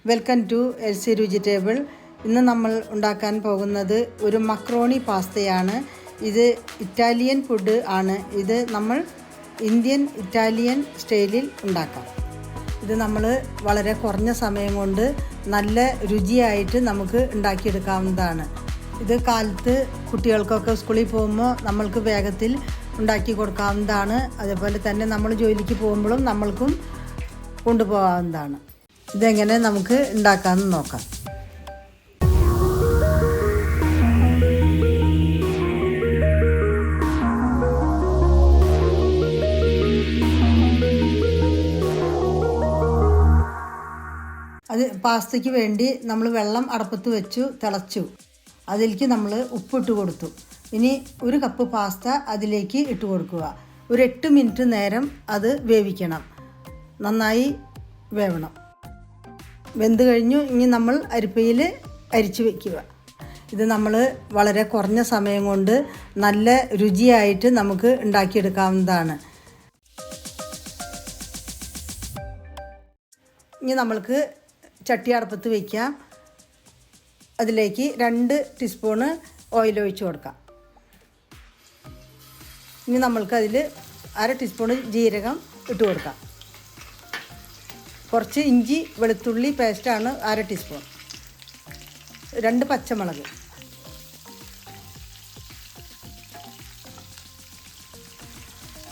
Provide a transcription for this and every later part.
Welcome to LC രുചി table. ഇന്ന് നമ്മൾ ഉണ്ടാക്കാൻ പോകുന്നത് ഒരു മക്രോണി പാസ്തയാണ്. ഇത് ഇറ്റാലിയൻ ഫുഡ് ആണ്. ഇത് നമ്മൾ ഇറ്റാലിയൻ സ്റ്റൈലിൽ ഉണ്ടാക്കാം. ഇത് നമ്മൾ വളരെ കുറഞ്ഞ സമയം കൊണ്ട് നല്ല രുചിയായിട്ട് നമുക്ക് ഉണ്ടാക്കിയെടുക്കാവുന്നതാണ്. ഇത് കാലത്ത് കുട്ടികൾക്കൊക്കെ സ്കൂളിൽ പോകുമ്പോൾ നമ്മൾക്ക് വേഗത്തിൽ ഉണ്ടാക്കി കൊടുക്കാവുന്നതാണ്. അതേപോലെ തന്നെ നമ്മൾ ജോലിക്ക് പോകുമ്പോഴും നമ്മൾക്കും കൊണ്ടുപോകാവുന്നതാണ്. ഇതെങ്ങനെ നമുക്ക് ഉണ്ടാക്കാമെന്ന് നോക്കാം. അത് പാസ്തയ്ക്ക് വേണ്ടി നമ്മൾ വെള്ളം അടപ്പത്ത് വെച്ചു തിളച്ചു. അതിലേക്ക് നമ്മൾ ഉപ്പിട്ട് കൊടുത്തു. ഇനി ഒരു കപ്പ് പാസ്ത അതിലേക്ക് ഇട്ട് കൊടുക്കുക. ഒരു 8 മിനിറ്റ് നേരം അത് വേവിക്കണം. നന്നായി വേവണം. വെന്ത് കഴിഞ്ഞു. ഇനി നമ്മൾ അരിപ്പയിൽ അരിച്ചു വയ്ക്കുക. ഇത് നമ്മൾ വളരെ കുറഞ്ഞ സമയം കൊണ്ട് നല്ല രുചിയായിട്ട് നമുക്ക് ഉണ്ടാക്കിയെടുക്കാവുന്നതാണ്. ഇനി നമ്മൾക്ക് ചട്ടി അടുപ്പത്ത് വയ്ക്കാം. അതിലേക്ക് 2 ടീസ്പൂണ് ഓയിൽ ഒഴിച്ച് കൊടുക്കാം. ഇനി നമ്മൾക്കതിൽ 1/2 ടീസ്പൂണ് ജീരകം ഇട്ട് കൊടുക്കാം. കുറച്ച് ഇഞ്ചി വെളുത്തുള്ളി പേസ്റ്റാണ് 1/2 ടീസ്പൂൺ. 2 പച്ചമുളക്.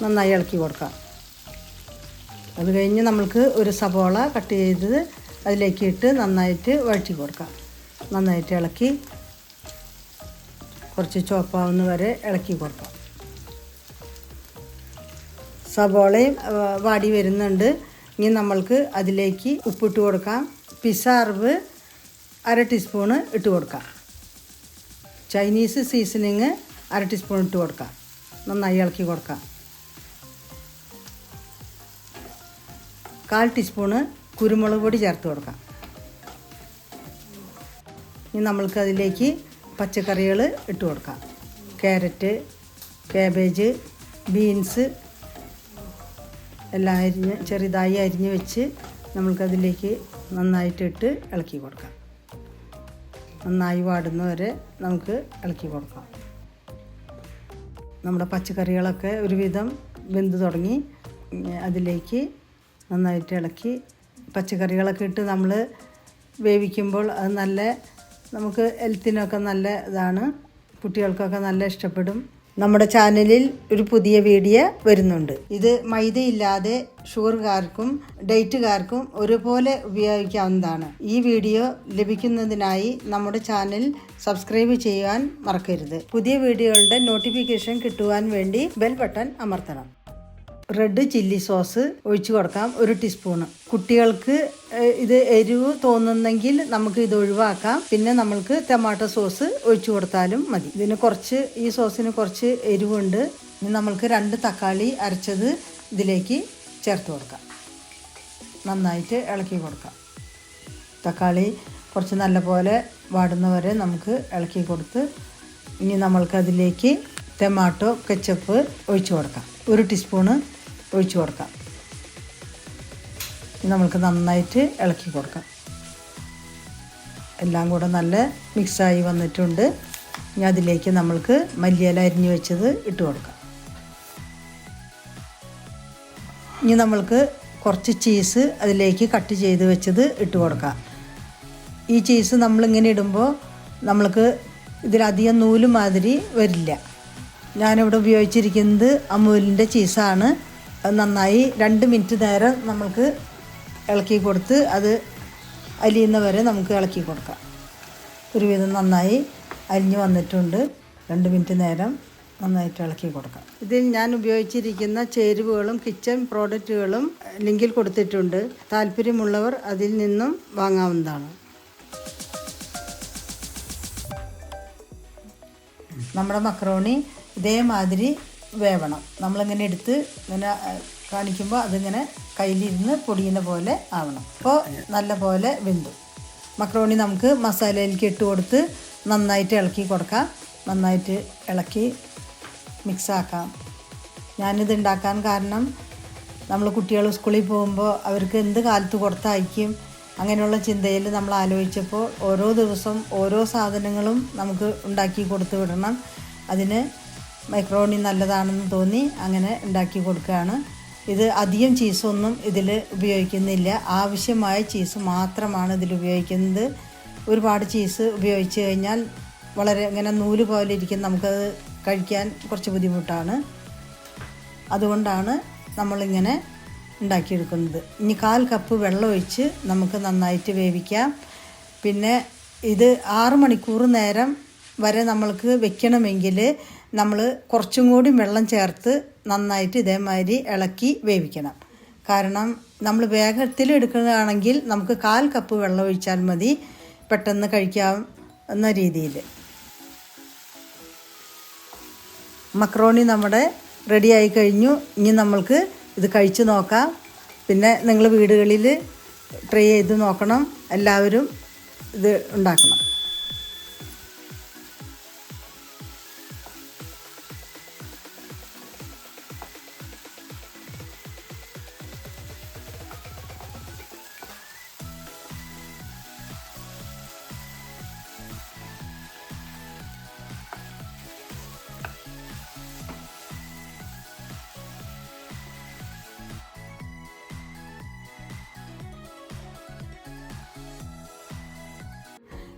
നന്നായി ഇളക്കി കൊടുക്കാം. അത് കഴിഞ്ഞ് നമ്മൾക്ക് ഒരു സവോള കട്ട് ചെയ്തത് അതിലേക്ക് ഇട്ട് നന്നായിട്ട് വഴറ്റി കൊടുക്കാം. നന്നായിട്ട് ഇളക്കി കുറച്ച് ചുവപ്പാവുന്ന വരെ ഇളക്കി കൊടുക്കാം. സവോളയും വാടി വരുന്നുണ്ട്. ഇനി നമ്മൾക്ക് അതിലേക്ക് ഉപ്പിട്ട് കൊടുക്കാം. പിസ്സ 1/2 ടീസ്പൂണ് ഇട്ട് കൊടുക്കാം. ചൈനീസ് സീസണിങ് 1/2 ടീസ്പൂൺ ഇട്ട് കൊടുക്കാം. നന്നായി ഇളക്കി കൊടുക്കാം. 1/4 ടീസ്പൂണ് കുരുമുളക് പൊടി ചേർത്ത് കൊടുക്കാം. ഇനി നമ്മൾക്ക് അതിലേക്ക് പച്ചക്കറികൾ ഇട്ട് കൊടുക്കാം. ക്യാരറ്റ്, കാബേജ്, ബീൻസ് എല്ലാം ചെറുതായി അരിഞ്ഞ് വെച്ച് നമ്മൾക്കതിലേക്ക് നന്നായിട്ടിട്ട് ഇളക്കി കൊടുക്കാം. നന്നായി വാടുന്നവരെ നമുക്ക് ഇളക്കി കൊടുക്കാം. നമ്മുടെ പച്ചക്കറികളൊക്കെ ഒരുവിധം വെന്ത് തുടങ്ങി. അതിലേക്ക് നന്നായിട്ട് ഇളക്കി പച്ചക്കറികളൊക്കെ ഇട്ട് നമ്മൾ വേവിക്കുമ്പോൾ അത് നല്ല നമുക്ക് ഹെൽത്തിനൊക്കെ നല്ല ഇതാണ്. കുട്ടികൾക്കൊക്കെ നല്ല ഇഷ്ടപ്പെടും. നമ്മുടെ ചാനലിൽ ഒരു പുതിയ വീഡിയോ വരുന്നുണ്ട്. ഇത് മൈദയില്ലാതെ ഷുഗർകാർക്കും ഡയറ്റുകാർക്കും ഒരുപോലെ ഉപയോഗിക്കാവുന്നതാണ്. ഈ വീഡിയോ ലഭിക്കുന്നതിനായി നമ്മുടെ ചാനൽ സബ്സ്ക്രൈബ് ചെയ്യാൻ മറക്കരുത്. പുതിയ വീഡിയോകളുടെ നോട്ടിഫിക്കേഷൻ കിട്ടുവാൻ വേണ്ടി ബെൽ ബട്ടൺ അമർത്തണം. റെഡ് ചില്ലി സോസ് ഒഴിച്ചു കൊടുക്കാം. 1 ടീസ്പൂണ്. കുട്ടികൾക്ക് ഇത് എരിവ് തോന്നുന്നെങ്കിൽ നമുക്ക് ഇത് ഒഴിവാക്കാം. പിന്നെ നമ്മൾക്ക് ടൊമാറ്റോ സോസ് ഒഴിച്ചു കൊടുത്താലും മതി. ഈ സോസിന് കുറച്ച് എരിവുണ്ട്. ഇനി നമ്മൾക്ക് 2 തക്കാളി അരച്ചത് ഇതിലേക്ക് ചേർത്ത് കൊടുക്കാം. നന്നായിട്ട് ഇളക്കി കൊടുക്കാം. തക്കാളി കുറച്ച് നല്ല പോലെ വാടുന്നവരെ നമുക്ക് ഇളക്കി കൊടുത്ത് ഇനി നമ്മൾക്കതിലേക്ക് ടൊമാറ്റോ കെച്ചപ്പ് ഒഴിച്ചു കൊടുക്കാം. 1 ടീസ്പൂണ് ഒഴിച്ചു കൊടുക്കാം. നമ്മൾക്ക് നന്നായിട്ട് ഇളക്കി കൊടുക്കാം. എല്ലാം കൂടെ നല്ല മിക്സായി വന്നിട്ടുണ്ട്. ഇനി അതിലേക്ക് നമ്മൾക്ക് മല്ലിയില അരിഞ്ഞു വെച്ചത് ഇട്ട് കൊടുക്കാം. ഇനി നമ്മൾക്ക് കുറച്ച് ചീസ് അതിലേക്ക് കട്ട് ചെയ്ത് വെച്ചത് ഇട്ട് കൊടുക്കാം. ഈ ചീസ് നമ്മളിങ്ങനെ ഇടുമ്പോൾ നമ്മൾക്ക് ഇതിലധികം നൂല് മാതിരി വരില്ല. ഞാനിവിടെ ഉപയോഗിച്ചിരിക്കുന്നത് അമൂലിൻ്റെ ചീസാണ്. അത് നന്നായി 2 മിനിറ്റ് നേരം നമുക്ക് ഇളക്കി കൊടുത്ത് അത് അലിയുന്ന വരെ നമുക്ക് ഇളക്കി കൊടുക്കാം. ഒരുവിധം നന്നായി അലിഞ്ഞ് വന്നിട്ടുണ്ട്. 2 മിനിറ്റ് നേരം നന്നായിട്ട് ഇളക്കി കൊടുക്കാം. ഇതിൽ ഞാൻ ഉപയോഗിച്ചിരിക്കുന്ന ചേരുവകളും കിച്ചൺ പ്രോഡക്റ്റുകളും ലിങ്കിൽ കൊടുത്തിട്ടുണ്ട്. താല്പര്യമുള്ളവർ അതിൽ നിന്നും വാങ്ങാവുന്നതാണ്. നമ്മുടെ മക്രോണി ഇതേമാതിരി വേവണം. നമ്മളിങ്ങനെ എടുത്ത് ഇങ്ങനെ കാണിക്കുമ്പോൾ അതിങ്ങനെ കയ്യിലിരുന്ന് പൊടിയുന്ന പോലെ ആവണം. അപ്പോൾ നല്ല പോലെ വെന്തു. മക്രോണി നമുക്ക് മസാലയിലേക്ക് ഇട്ട് കൊടുത്ത് നന്നായിട്ട് ഇളക്കി കൊടുക്കാം. നന്നായിട്ട് ഇളക്കി മിക്സാക്കാം. ഞാനിത് ഉണ്ടാക്കാൻ കാരണം നമ്മൾ കുട്ടികൾ സ്കൂളിൽ പോകുമ്പോൾ അവർക്ക് എന്ത് കാലത്ത് കൊടുത്തയക്കും അങ്ങനെയുള്ള ചിന്തയിൽ നമ്മൾ ആലോചിച്ചപ്പോൾ ഓരോ ദിവസം ഓരോ സാധനങ്ങളും നമുക്ക് ഉണ്ടാക്കി കൊടുത്തു വിടണം. അതിന് മക്രോണി നല്ലതാണെന്ന് തോന്നി അങ്ങനെ ഉണ്ടാക്കി കൊടുക്കുകയാണ്. ഇത് അധികം ചീസൊന്നും ഇതിൽ ഉപയോഗിക്കുന്നില്ല. ആവശ്യമായ ചീസ് മാത്രമാണ് ഇതിൽ ഉപയോഗിക്കുന്നത്. ഒരുപാട് ചീസ് ഉപയോഗിച്ച് കഴിഞ്ഞാൽ വളരെ ഇങ്ങനെ നൂല് പോലെ ഇരിക്കും, നമുക്കത് കഴിക്കാൻ കുറച്ച് ബുദ്ധിമുട്ടാണ്. അതുകൊണ്ടാണ് നമ്മളിങ്ങനെ ഉണ്ടാക്കിയെടുക്കുന്നത്. ഇനി 1/4 കപ്പ് വെള്ളം ഒഴിച്ച് നമുക്ക് നന്നായിട്ട് വേവിക്കാം. പിന്നെ ഇത് 6 മണിക്കൂർ നേരം വരെ നമ്മൾക്ക് വെക്കണമെങ്കിൽ നമ്മൾ കുറച്ചും കൂടി വെള്ളം ചേർത്ത് നന്നായിട്ട് ഇതേമാതിരി ഇളക്കി വേവിക്കണം. കാരണം നമ്മൾ വേഗത്തിൽ എടുക്കുന്നതാണെങ്കിൽ നമുക്ക് 1/4 കപ്പ് വെള്ളം ഒഴിച്ചാൽ മതി, പെട്ടെന്ന് കഴിക്കാവുന്ന രീതിയിൽ. മക്രോണി നമ്മുടെ റെഡിയായി കഴിഞ്ഞു. ഇനി നമ്മൾക്ക് ഇത് കഴിച്ച് നോക്കാം. പിന്നെ നിങ്ങൾ വീടുകളിൽ ട്രൈ ചെയ്ത് നോക്കണം, എല്ലാവരും ഇത് ഉണ്ടാക്കണം.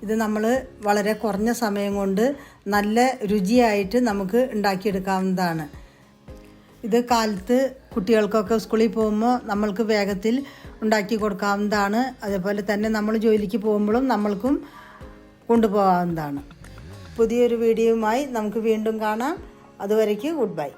ഇത് നമ്മൾ വളരെ കുറഞ്ഞ സമയം കൊണ്ട് നല്ല രുചിയായിട്ട് നമുക്ക് ഉണ്ടാക്കിയെടുക്കാവുന്നതാണ്. ഇത് കാലത്ത് കുട്ടികൾക്കൊക്കെ സ്കൂളിൽ പോകുമ്പോൾ നമ്മൾക്ക് വേഗത്തിൽ ഉണ്ടാക്കി കൊടുക്കാവുന്നതാണ്. അതുപോലെ തന്നെ നമ്മൾ ജോലിക്ക് പോകുമ്പോഴും നമ്മൾക്കും കൊണ്ടുപോകാവുന്നതാണ്. പുതിയൊരു വീഡിയോയുമായി നമുക്ക് വീണ്ടും കാണാം. അതുവരേക്ക് ഗുഡ് ബൈ.